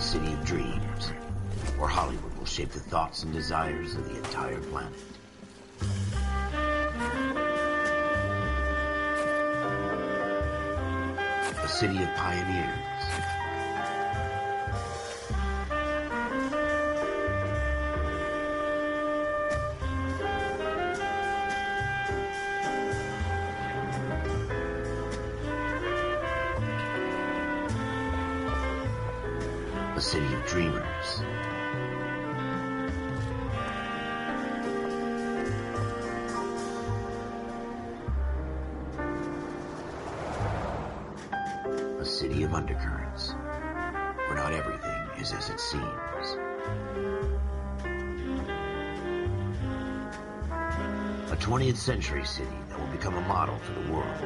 city of dreams, where Hollywood will shape the thoughts and desires of the entire planet. A city of pioneers. A city of dreamers. A city of undercurrents, where not everything is as it seems. A 20th century city that will become a model for the world.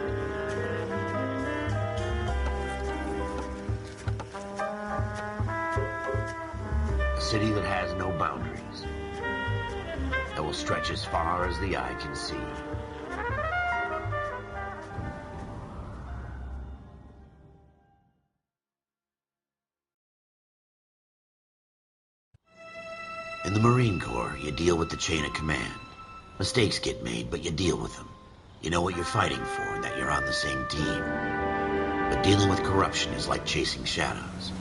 A city that has no boundaries, that will stretch as far as the eye can see. In the Marine Corps, you deal with the chain of command. Mistakes get made, but you deal with them. You know what you're fighting for and that you're on the same team. But dealing with corruption is like chasing shadows.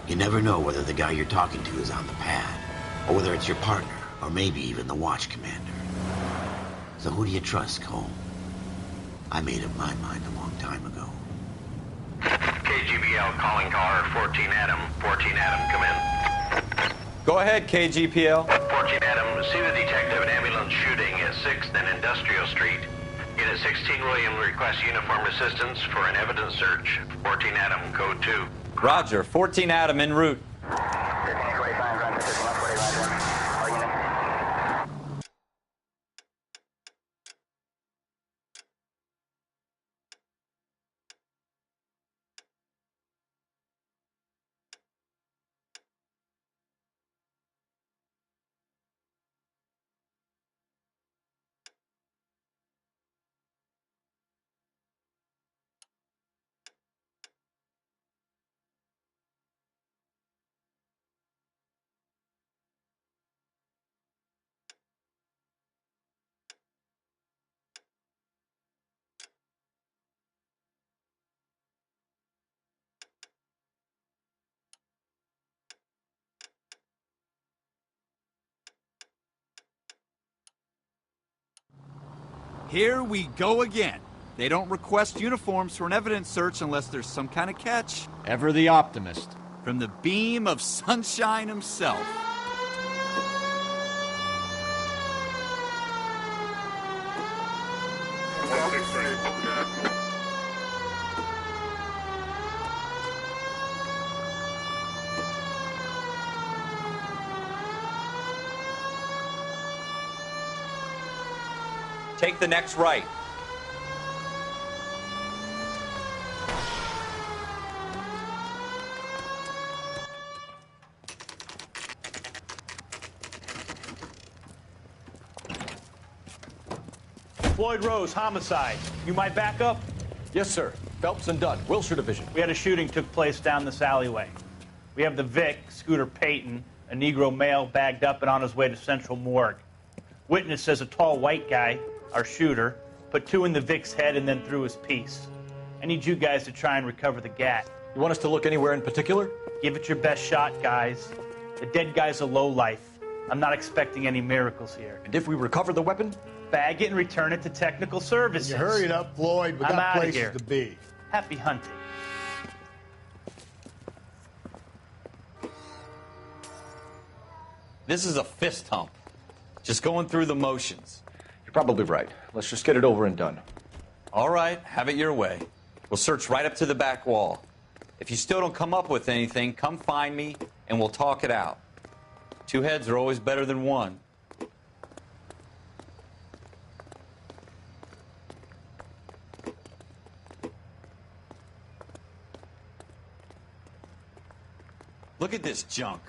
You never know whether the guy you're talking to is on the pad, or whether it's your partner, or maybe even the watch commander. So who do you trust, Cole? I made up my mind a long time ago. KGBL calling caller 14 Adam. 14 Adam, come in. Go ahead, KGPL. 14 Adam, see the detective an ambulance shooting at 6th and Industrial Street. Unit 16 William requests uniformed assistance for an evidence search. 14 Adam, code 2. Roger, 14 Adam en route. Here we go again. They don't request uniforms for an evidence search unless there's some kind of catch. Ever the optimist. From the beam of sunshine himself. Take the next right. Floyd Rose, homicide. You might back up? Yes, sir. Phelps and Dunn, Wilshire Division. We had a shooting took place down this alleyway. We have the Vic, Scooter Payton, a Negro male bagged up and on his way to Central Morgue. Witness says a tall white guy, our shooter, put 2 in the Vic's head and then threw his piece. I need you guys to try and recover the gat. You want us to look anywhere in particular? Give it your best shot, guys. The dead guy's a lowlife. I'm not expecting any miracles here. And if we recover the weapon? Bag it and return it to technical services. You hurry it up, Floyd. We I'm got outta places here. to be. Happy hunting. This is a fist hump. Just going through the motions. You're probably right. Let's just get it over and done. All right, have it your way. We'll search right up to the back wall. If you still don't come up with anything, come find me and we'll talk it out. 2 heads are always better than 1. Look at this junk.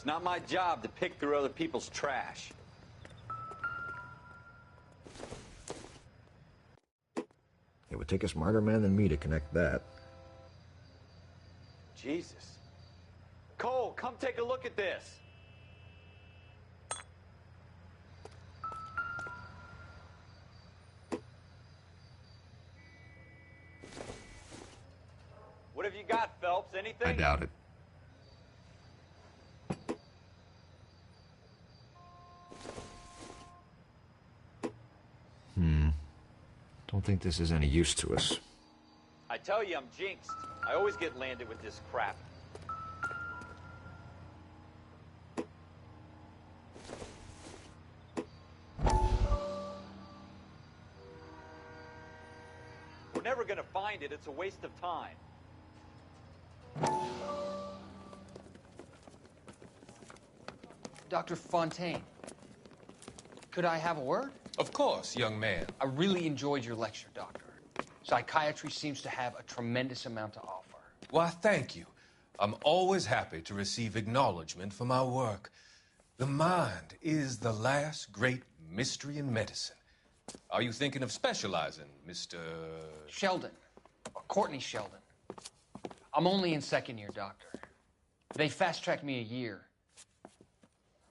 It's not my job to pick through other people's trash. It would take a smarter man than me to connect that. Jesus. Cole, come take a look at this. What have you got, Phelps? Anything? I doubt it. Don't think this is any use to us. I tell you, I'm jinxed. I always get landed with this crap. We're never gonna find it. It's a waste of time. Dr. Fontaine, could I have a word? Of course, young man. I really enjoyed your lecture, Doctor. Psychiatry seems to have a tremendous amount to offer. Why, thank you. I'm always happy to receive acknowledgement for my work. The mind is the last great mystery in medicine. Are you thinking of specializing, Mr. Sheldon, or Courtney Sheldon. I'm only in second year, Doctor. They fast-tracked me a year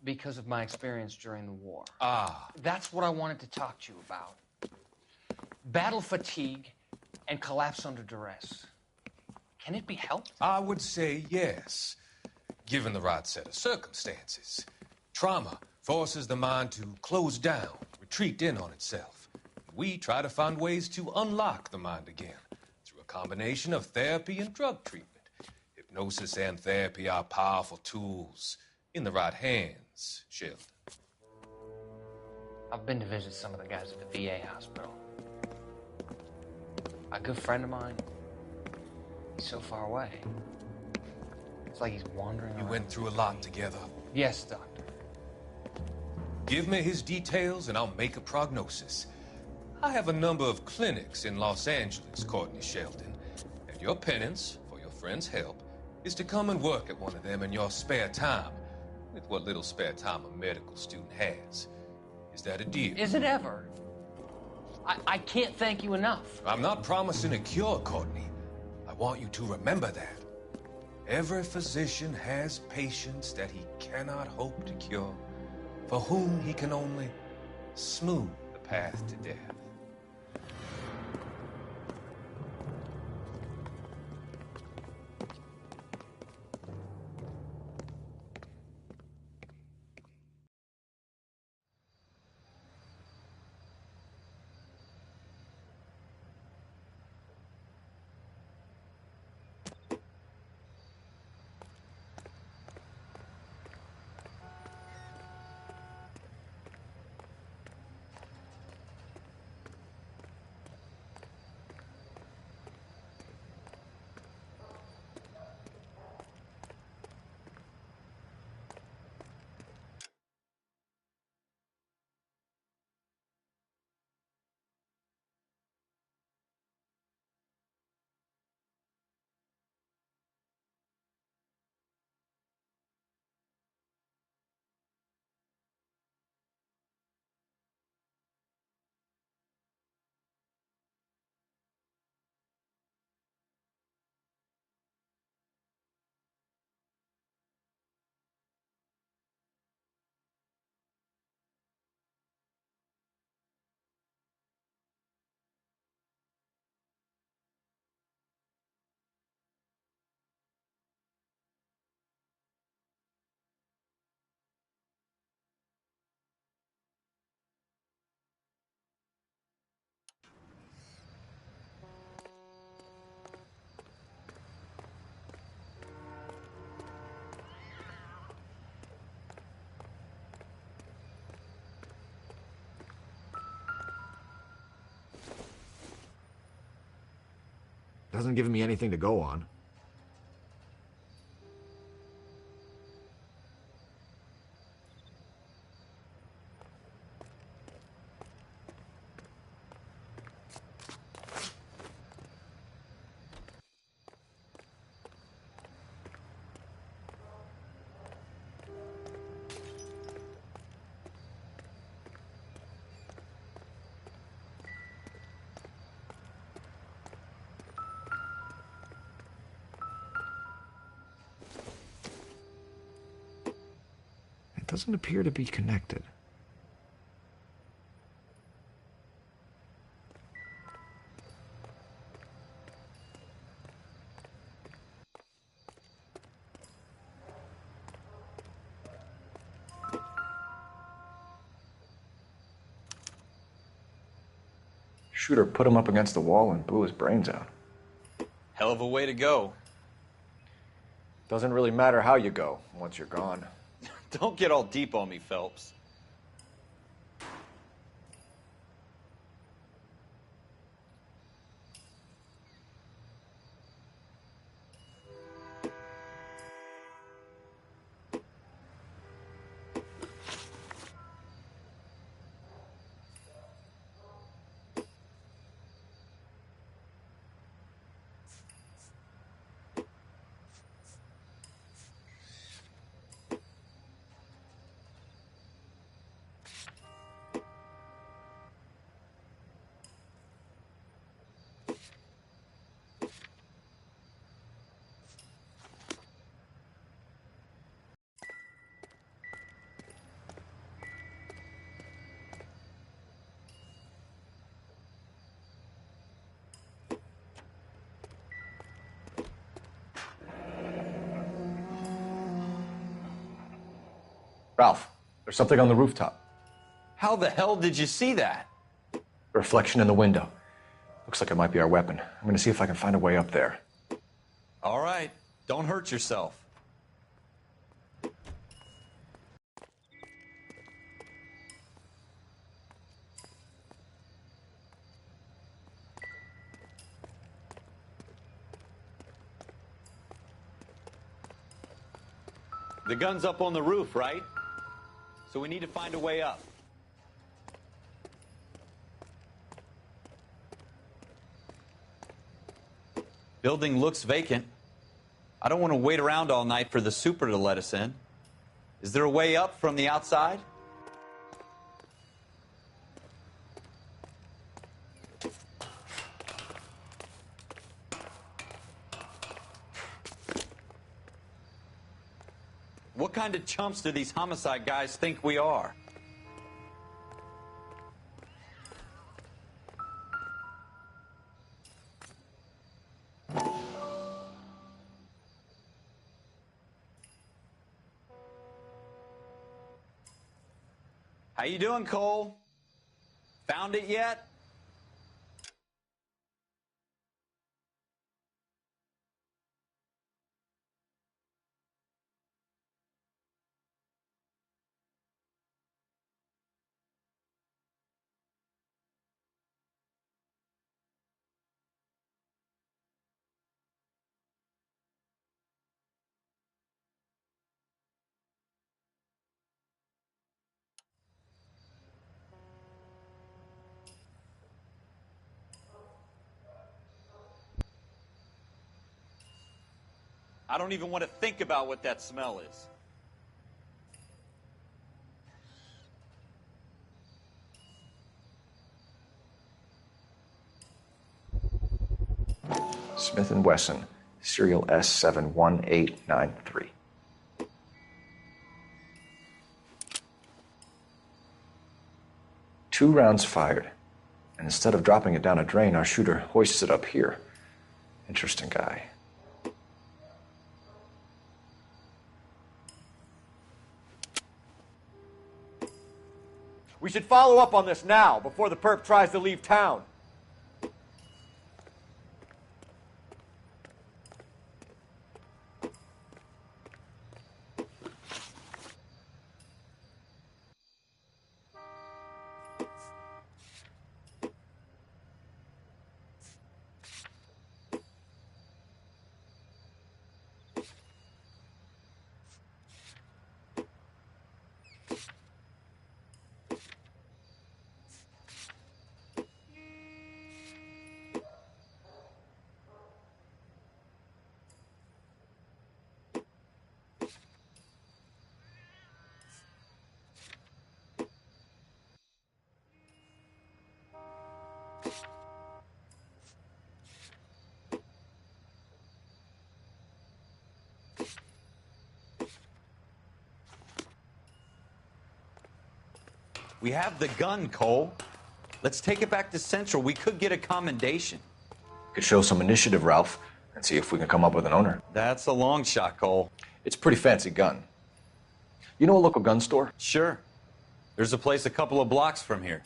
because of my experience during the war. Ah. That's what I wanted to talk to you about. Battle fatigue and collapse under duress. Can it be helped? I would say yes, given the right set of circumstances. Trauma forces the mind to close down, retreat in on itself. We try to find ways to unlock the mind again through a combination of therapy and drug treatment. Hypnosis and therapy are powerful tools in the right hands, Sheldon. I've been to visit some of the guys at the VA hospital. A good friend of mine, he's so far away. It's like he's wandering around. You went through a lot together. Yes, Doctor. Give me his details and I'll make a prognosis. I have a number of clinics in Los Angeles, Courtney Sheldon, and your penance, for your friend's help, is to come and work at one of them in your spare time, with what little spare time a medical student has. Is that a deal? Is it ever? I can't thank you enough. I'm not promising a cure, Courtney. I want you to remember that. Every physician has patients that he cannot hope to cure, for whom he can only smooth the path to death. Doesn't give me anything to go on. Doesn't appear to be connected. Shooter put him up against the wall and blew his brains out. Hell of a way to go. Doesn't really matter how you go once you're gone. Don't get all deep on me, Phelps. Ralph, there's something on the rooftop. How the hell did you see that? A reflection in the window. Looks like it might be our weapon. I'm gonna see if I can find a way up there. All right, don't hurt yourself. The gun's up on the roof, right? So we need to find a way up. Building looks vacant. I don't want to wait around all night for the super to let us in. Is there a way up from the outside? What kind of chumps do these homicide guys think we are? How you doing, Cole? Found it yet? I don't even want to think about what that smell is. Smith & Wesson, serial S71893. Two rounds fired, and instead of dropping it down a drain, our shooter hoists it up here. Interesting guy. We should follow up on this now, before the perp tries to leave town. We have the gun, Cole. Let's take it back to Central. We could get a commendation. Could show some initiative, Ralph, and see if we can come up with an owner. That's a long shot, Cole. It's a pretty fancy gun. You know a local gun store? Sure. There's a place a couple of blocks from here.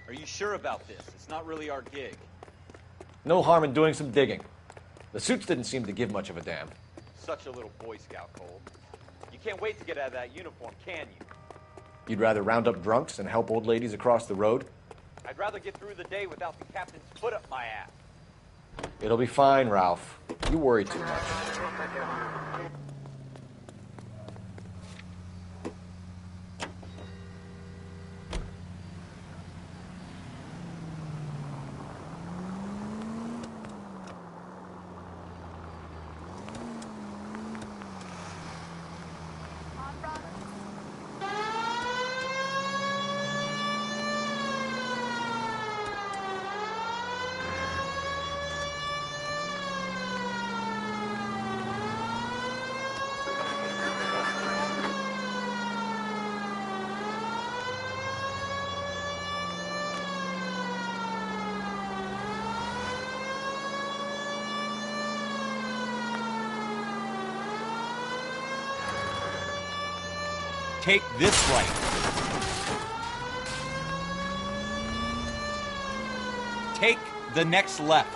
Are you sure about this? It's not really our gig. No harm in doing some digging. The suits didn't seem to give much of a damn. Such a little Boy Scout, Cole. You can't wait to get out of that uniform, can you? You'd rather round up drunks and help old ladies across the road? I'd rather get through the day without the captain's foot up my ass. It'll be fine, Ralph. You worry too much. Take this right. Take the next left.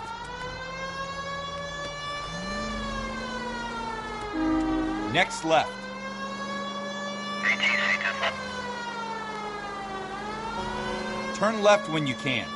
Next left. Turn left when you can.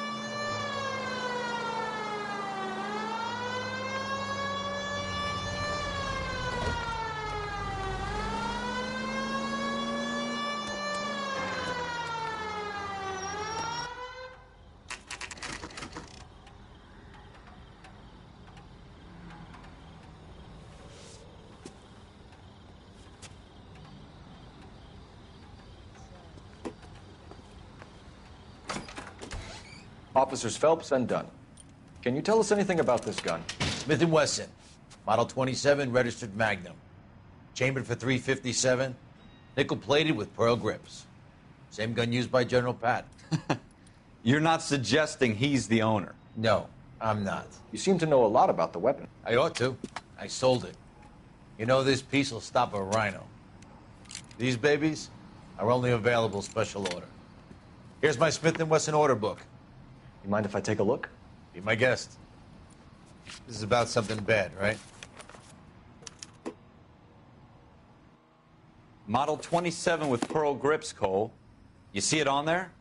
Officers Phelps and Dunn. Can you tell us anything about this gun? Smith & Wesson, Model 27, registered Magnum. Chambered for .357, nickel-plated with pearl grips. Same gun used by General Patton. You're not suggesting he's the owner? No, I'm not. You seem to know a lot about the weapon. I ought to. I sold it. You know, this piece will stop a rhino. These babies are only available special order. Here's my Smith & Wesson order book. You mind if I take a look? Be my guest. This is about something bad, right? Model 27 with pearl grips, Cole. You see it on there?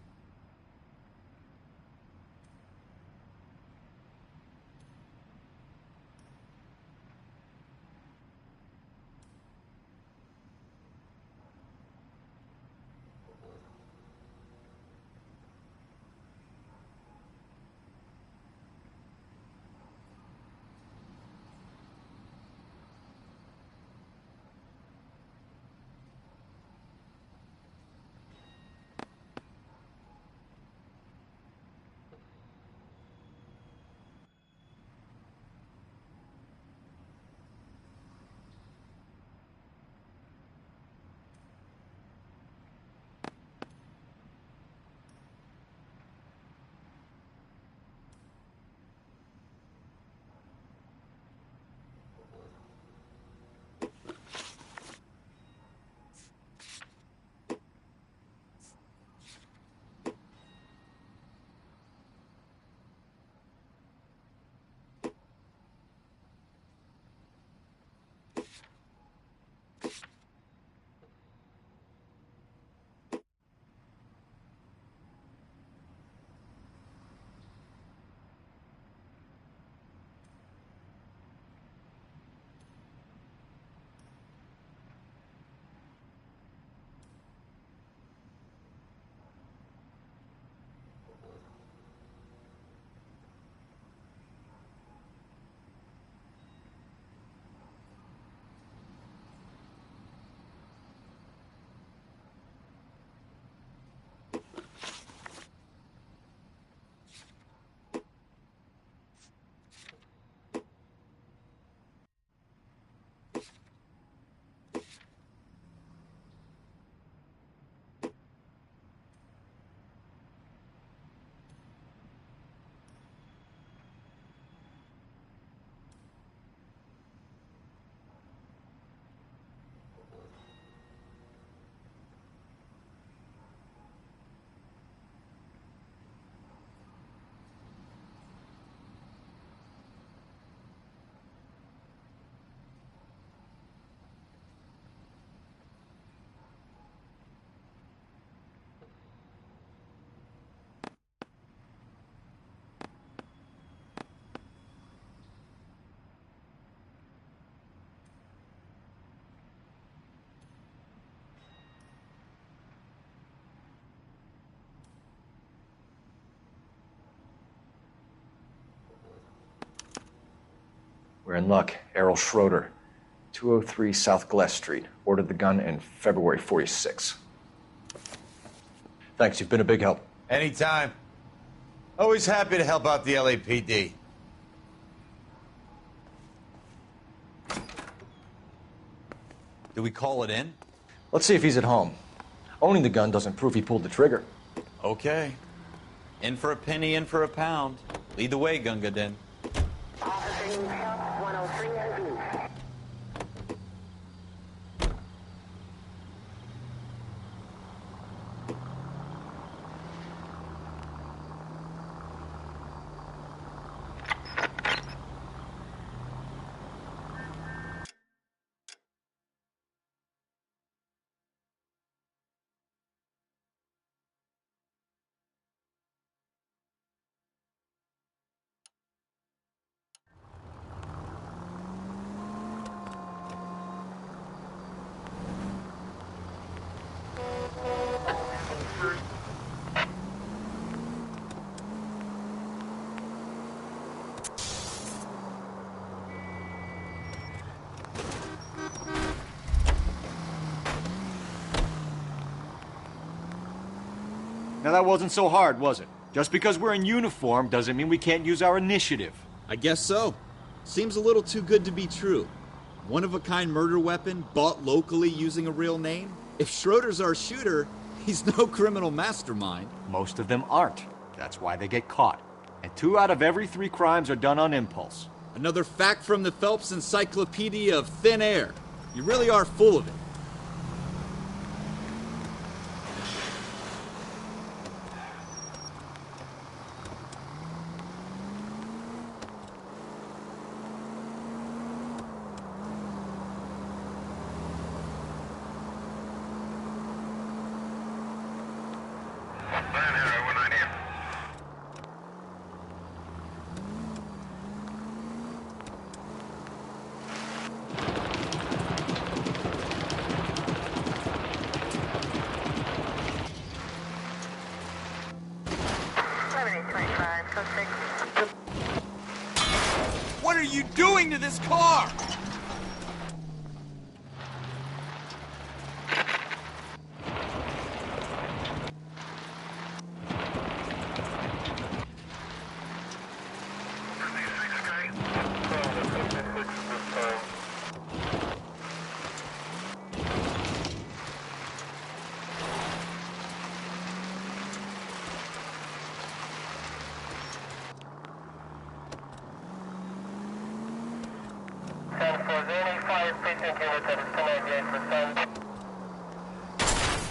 We're in luck. Errol Schroeder, 203 South Glass Street. Ordered the gun in February 46. Thanks, you've been a big help. Anytime. Always happy to help out the LAPD. Do we call it in? Let's see if he's at home. Owning the gun doesn't prove he pulled the trigger. Okay. In for a penny, in for a pound. Lead the way, Gunga Din. Now that wasn't so hard, was it? Just because we're in uniform doesn't mean we can't use our initiative. I guess so. Seems a little too good to be true. One-of-a-kind murder weapon bought locally using a real name? If Schroeder's our shooter, he's no criminal mastermind. Most of them aren't. That's why they get caught. And 2 out of every 3 crimes are done on impulse. Another fact from the Phelps Encyclopedia of Thin Air. You really are full of it. What are you doing to this car?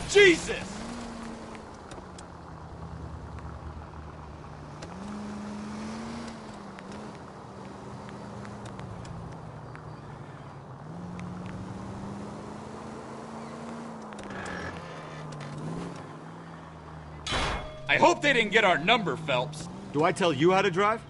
Jesus! I hope they didn't get our number, Phelps. Do I tell you how to drive?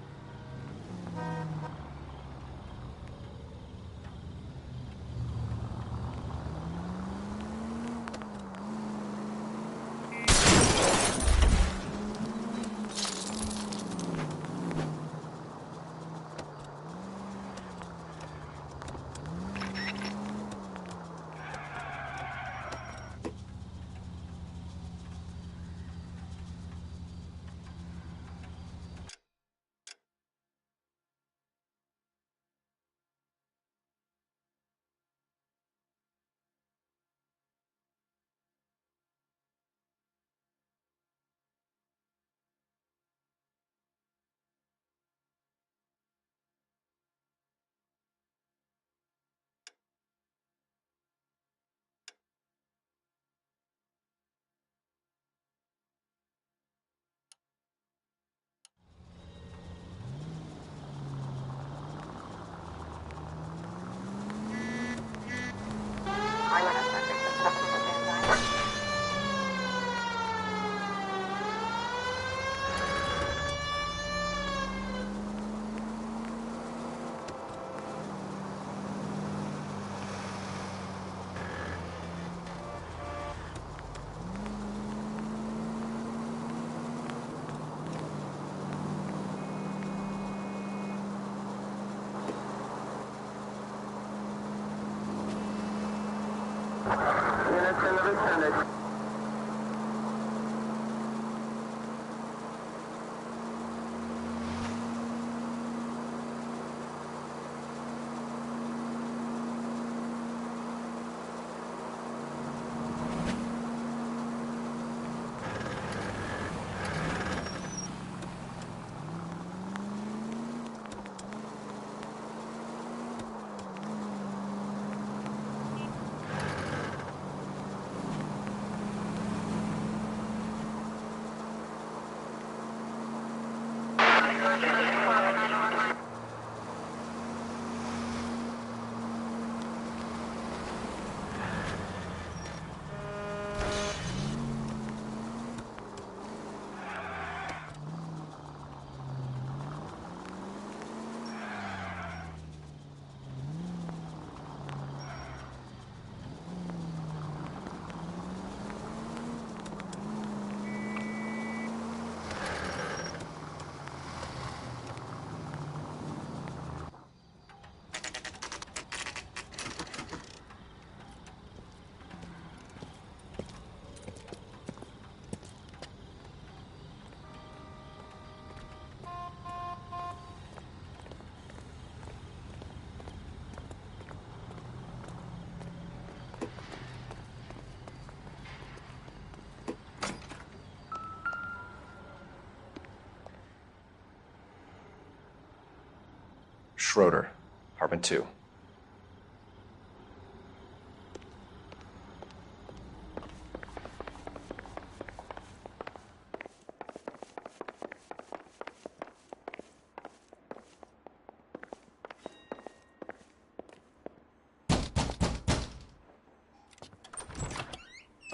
Schroeder, apartment 2.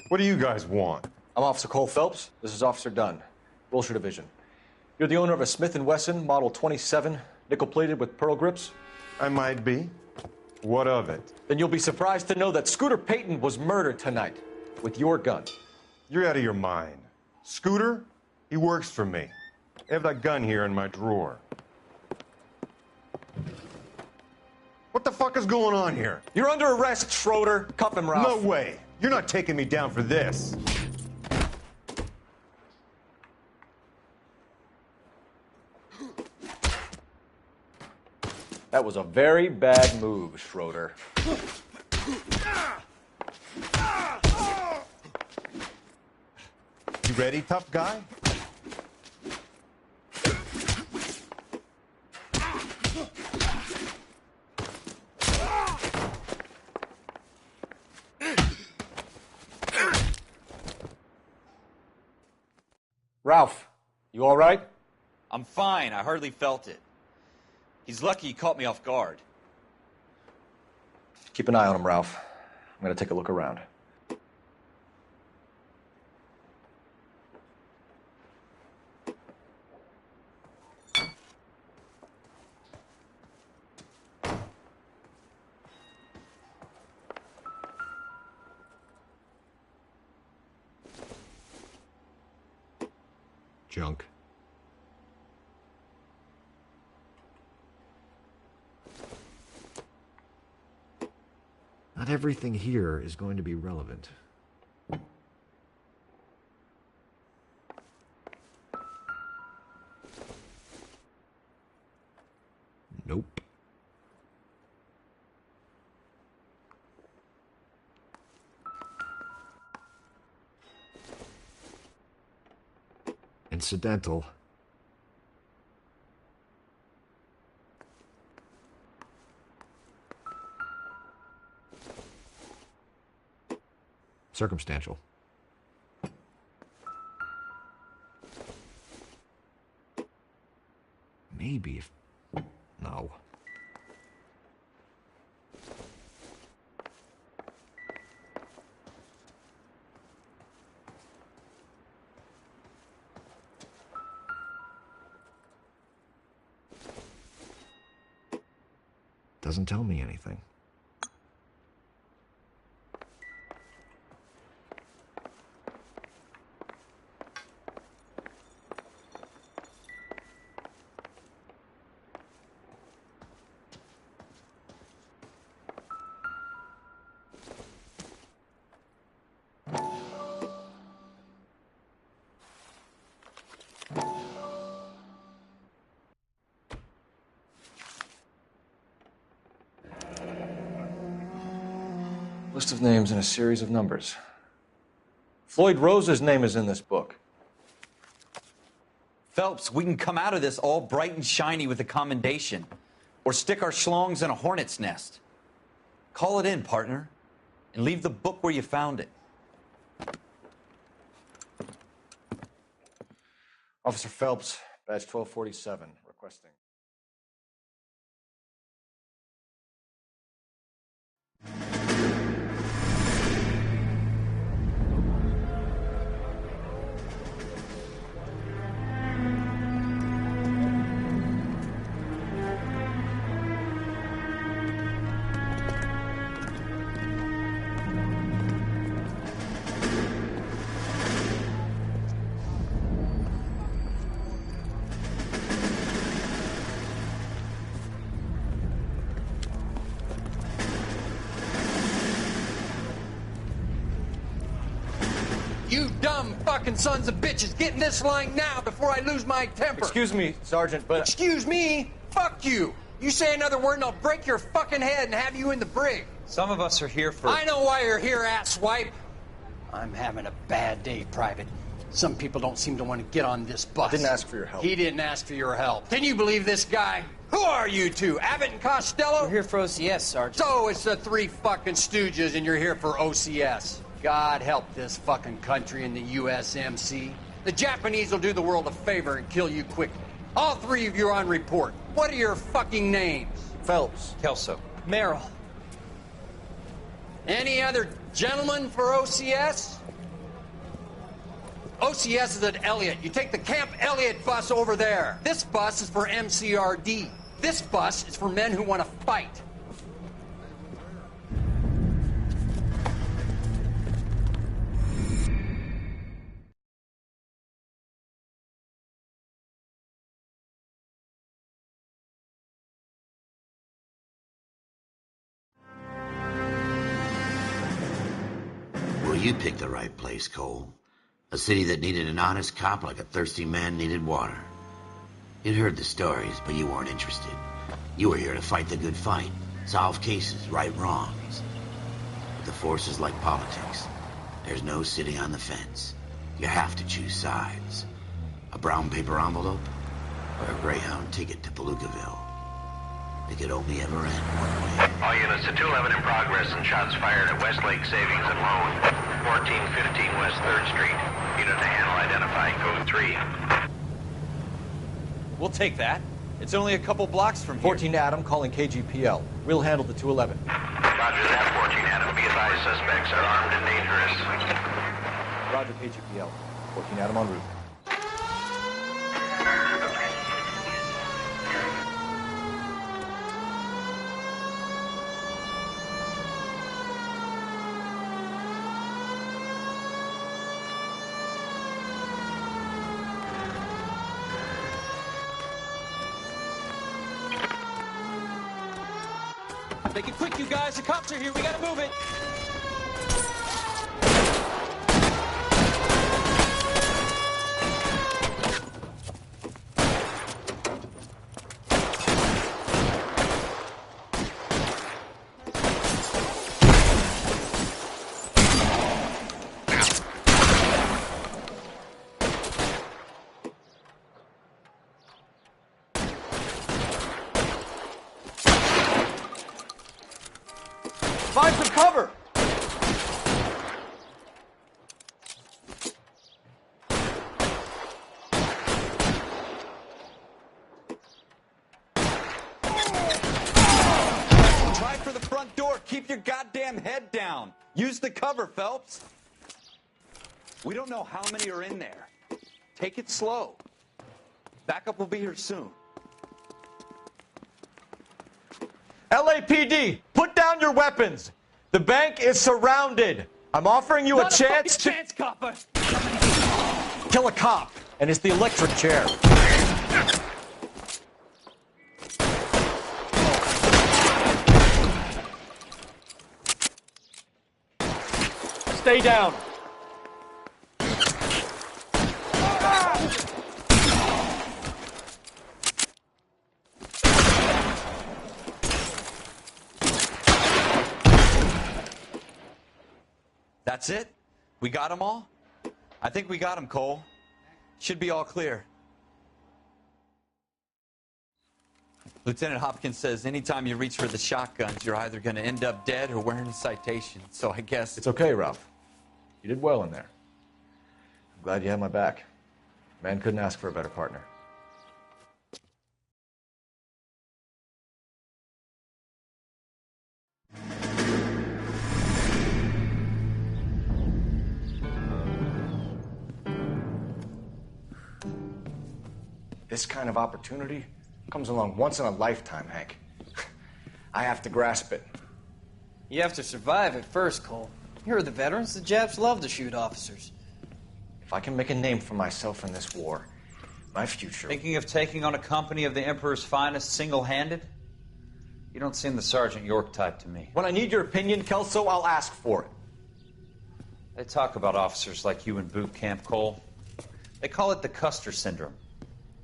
What do you guys want? I'm Officer Cole Phelps. This is Officer Dunn, Wilshire Division. You're the owner of a Smith & Wesson Model 27, nickel-plated with pearl grips? I might be. What of it? Then you'll be surprised to know that Scooter Payton was murdered tonight with your gun. You're out of your mind. Scooter? He works for me. I have that gun here in my drawer. What the fuck is going on here? You're under arrest, Schroeder. Cuff him, Ralph. No way. You're not taking me down for this. That was a very bad move, Schroeder. You ready, tough guy? Ralph, you all right? I'm fine. I hardly felt it. He's lucky he caught me off guard. Keep an eye on him, Ralph. I'm going to take a look around. Junk. Not everything here is going to be relevant. Nope. Incidental. Circumstantial. Maybe if... No. Doesn't tell me anything. List of names and a series of numbers. Floyd Rose's name is in this book. Phelps, we can come out of this all bright and shiny with a commendation. Or stick our schlongs in a hornet's nest. Call it in, partner. And leave the book where you found it. Officer Phelps, badge 1247, requesting. You dumb fucking sons of bitches, get in this line now before I lose my temper. Excuse me, Sergeant, but... Excuse me? Fuck you. You say another word and I'll break your fucking head and have you in the brig. Some of us are here for... I know why you're here, asswipe. I'm having a bad day, Private. Some people don't seem to want to get on this bus. I didn't ask for your help. He didn't ask for your help. Can you believe this guy? Who are you two? Abbott and Costello? We're here for OCS, Sergeant. So it's the three fucking stooges and you're here for OCS. God help this fucking country and the USMC. The Japanese will do the world a favor and kill you quickly. All three of you are on report. What are your fucking names? Phelps. Kelso. Merrill. Any other gentlemen for OCS? OCS is at Elliott. You take the Camp Elliott bus over there. This bus is for MCRD. This bus is for men who want to fight. Well, you picked the right place, Cole. A city that needed an honest cop like a thirsty man needed water. You'd heard the stories, but you weren't interested. You were here to fight the good fight, solve cases, right wrongs. But the force is like politics. There's no sitting on the fence. You have to choose sides. A brown paper envelope or a Greyhound ticket to Palookaville. It could only ever end one way. All units to 211 in progress and shots fired at Westlake Savings and Loan, 1415 West 3rd Street. Unit to handle identifying code 3. We'll take that. It's only a couple blocks from here. 14 Adam calling KGPL. We'll handle the 211. Roger that, 14 Adam. Be advised, suspects are armed and dangerous. Roger, KGPL. 14 Adam en route. Make it quick, you guys. The cops are here. We gotta move it. Find some cover! Try for the front door. Keep your goddamn head down. Use the cover, Phelps. We don't know how many are in there. Take it slow. Backup will be here soon. LAPD, put down your weapons. The bank is surrounded. I'm offering you a chance to copper. kill a cop, and it's the electric chair. Stay down. That's it? We got them all? I think we got them, Cole. Should be all clear. Lieutenant Hopkins says anytime you reach for the shotguns, you're either going to end up dead or wearing a citation. So I guess... It's okay, Ralph. You did well in there. I'm glad you had my back. Man couldn't ask for a better partner. This kind of opportunity comes along once in a lifetime, Hank. I have to grasp it. You have to survive it first, Cole. Here are the veterans. The Japs love to shoot officers. If I can make a name for myself in this war, my future... Thinking of taking on a company of the Emperor's finest single-handed? You don't seem the Sergeant York type to me. When I need your opinion, Kelso, I'll ask for it. They talk about officers like you in boot camp, Cole. They call it the Custer syndrome.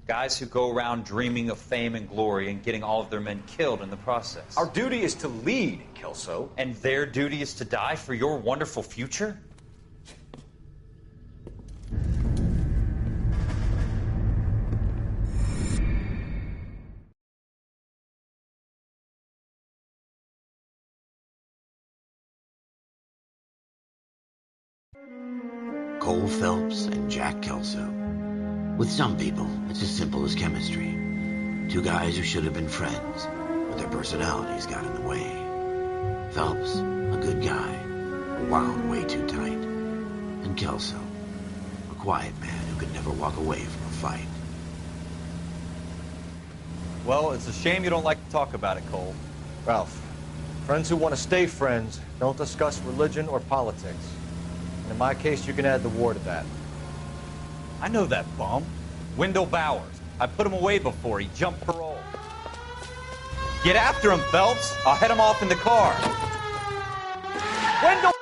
Guys who go around dreaming of fame and glory and getting all of their men killed in the process. Our duty is to lead, Kelso. And their duty is to die for your wonderful future? Cole Phelps and Jack Kelso. With some people, it's as simple as chemistry. Two guys who should have been friends, but their personalities got in the way. Phelps, a good guy, wound way too tight. And Kelso, a quiet man who could never walk away from a fight. Well, it's a shame you don't like to talk about it, Cole. Ralph, friends who want to stay friends don't discuss religion or politics. And in my case, you can add the war to that. I know that bum. Wendell Bowers. I put him away before he jumped parole. Get after him, Phelps. I'll head him off in the car. Wendell!